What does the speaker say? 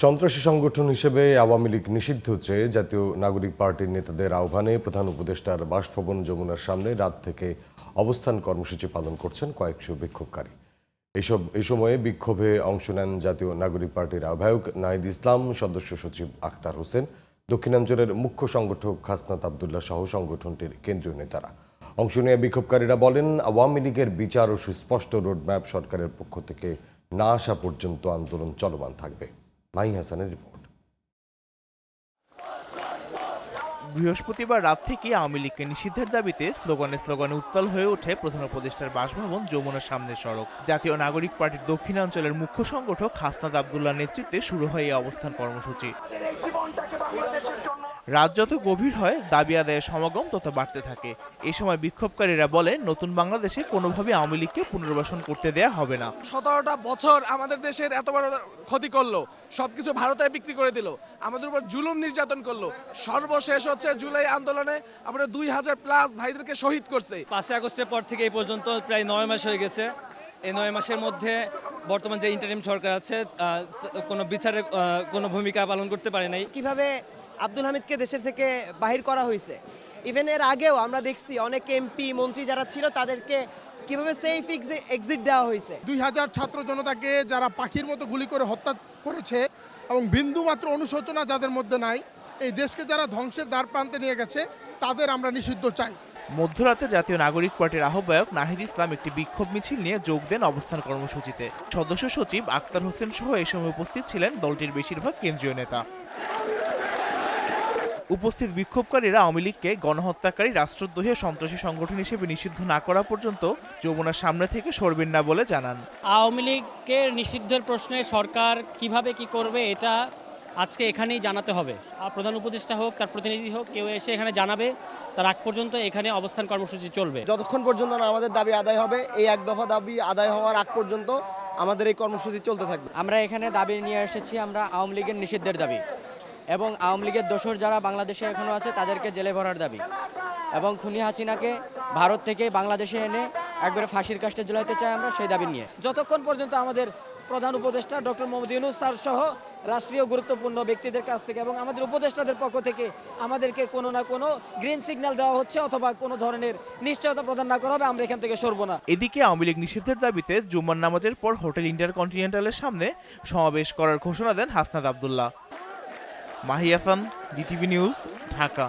সন্ত্রাসী সংগঠন হিসেবে আওয়ামী লীগ নিষিদ্ধ চেয়ে জাতীয় নাগরিক পার্টির নেতাদের আহ্বানে প্রধান উপদেষ্টার বাসভবন যমুনার সামনে রাত থেকে অবস্থান কর্মসূচি পালন করছেন কয়েকশো বিক্ষোভকারী। এই সময়ে বিক্ষোভে অংশ নেন জাতীয় নাগরিক পার্টির আহ্বায়ক নাহিদ ইসলাম, সদস্য সচিব আখতার হোসেন, দক্ষিণাঞ্চলের মুখ্য সংগঠক হাসনাত আবদুল্লাহ সহ সংগঠনটির কেন্দ্রীয় নেতারা। অংশ নিয়ে বিক্ষোভকারীরা বলেন, আওয়ামী লীগের বিচার ও সুস্পষ্ট রোডম্যাপ সরকারের পক্ষ থেকে না আসা পর্যন্ত আন্দোলন চলমান থাকবে। মাহি হাসানের রিপোর্ট। বৃহস্পতিবার রাত থেকে আওয়ামী লীগকে নিষিদ্ধের দাবিতে স্লোগানে উত্তাল হয়ে ওঠে প্রধান উপদেষ্টার বাসভবন যমুনার সামনের সড়ক। জাতীয় নাগরিক পার্টির দক্ষিণাঞ্চলের মুখ্য সংগঠক হাসনাত আবদুল্লাহর নেতৃত্বে শুরু হয় এই অবস্থান কর্মসূচি। রাত যত গভীর হয় দাবি আদায়ের সমাগম তত বাড়তে থাকে। এই সময় বিক্ষোভকারীরা বলে, নতুন বাংলাদেশে কোনোভাবে আওয়ামী লীগকে পুনর্বাসন করতে দেয়া হবে না। 17টা বছর আমাদের দেশের এত বড় ক্ষতি করলো, সবকিছু ভারতে বিক্রি করে দিল, আমাদের উপর জুলুম নির্যাতন করলো। সর্বশেষ হচ্ছে জুলাই আন্দোলনে আমরা 2000+ ভাইদেরকে শহীদ করছে। 5 আগস্টের পর থেকে এই পর্যন্ত প্রায় 9 মাস হয়ে গেছে। এই 9 মাসের মধ্যে বর্তমান যে ইন্টারিম সরকার আছে কোনো বিচারে কোনো ভূমিকা পালন করতে পারে নাই। কিভাবে আব্দুল হামিদকে দেশের থেকে বাহির করা হয়েছে, ইভেন এর আগেও আমরা দেখছি অনেক এমপি মন্ত্রী যারা ছিল তাদেরকে কিভাবে সেফ এক্সিট দেওয়া হয়েছে। 2000 ছাত্র জনতাকে যারা পাখির মতো গুলি করে হত্যা করেছে এবং বিন্দু মাত্র অনুশোচনা যাদের মধ্যে নাই, এই দেশকে যারা ধ্বংসের দ্বার প্রান্তে নিয়ে গেছে তাদের আমরা নিষিদ্ধ চাই। মধ্যরাতে জাতীয় নাগরিক পার্টির আহ্বায়ক নাহিদ ইসলাম একটি বিক্ষোভ মিছিল নিয়ে যোগ দেন অবস্থান কর্মসূচিতে। সদস্য সচিব আখতার হোসেন সহ এই সময় উপস্থিত ছিলেন দলটির বেশিরভাগ কেন্দ্রীয় নেতা। উপস্থিত বিক্ষোভকারীরা আওয়ামী লীগকে গণহত্যাকারী, রাষ্ট্রদ্রোহী সন্ত্রাসী সংগঠন হিসেবে নিষিদ্ধ না করা পর্যন্ত যমুনার সামনে থেকে সরবেন না বলে জানান। আওয়ামী লীগের নিষিদ্ধের প্রশ্নে সরকার কিভাবে কি করবে এটা আজকে এখানেই জানাতে হবে। প্রধান উপদেষ্টা হোক, তার প্রতিনিধি হোক, কেউ এসে এখানে জানাবে। তার আগ পর্যন্ত এখানে অবস্থান কর্মসূচি চলবে। যতক্ষণ পর্যন্ত না আমাদের দাবি আদায় হবে, এই এক দফা দাবি আদায় হওয়ার আগ পর্যন্ত আমাদের এই কর্মসূচি চলতে থাকবে। আমরা এখানে দাবি নিয়ে এসেছি, আমরা আওয়ামী লীগের নিষিদ্ধের দাবি এবং আওয়ামী লীগের দোসর যারা বাংলাদেশে এখনো আছে তাদেরকে জেলে ভরার দাবি এবং খুনি হাসিনাকে ভারত থেকে বাংলাদেশে এনে একবারে ফাঁসির কাস্টে ঝুলাইতে চাই আমরা, সেই দাবি নিয়ে। যতক্ষণ পর্যন্ত আমাদের প্রধান উপদেষ্টা ডক্টর মোহাম্মদ ইউনূস স্যার সহ রাষ্ট্রীয় গুরুত্বপূর্ণ ব্যক্তিদের কাছ থেকে এবং আমাদের উপদেষ্টাদের পক্ষ থেকে আমাদেরকে কোনো না কোনো গ্রিন সিগন্যাল দেওয়া হচ্ছে অথবা কোনো ধরনের নিশ্চয়তা প্রদান না করা হবে, আমরা এখান থেকে সরব না। এদিকে আওয়ামী লীগ নিষিদ্ধের দাবিতে জুম্মার নামাজের পর হোটেল ইন্টারকন্টিনেন্টালের সামনে সমাবেশ করার ঘোষণা দেন হাসনাত আবদুল্লাহ। Mahi Hasan, DTV news, Dhaka.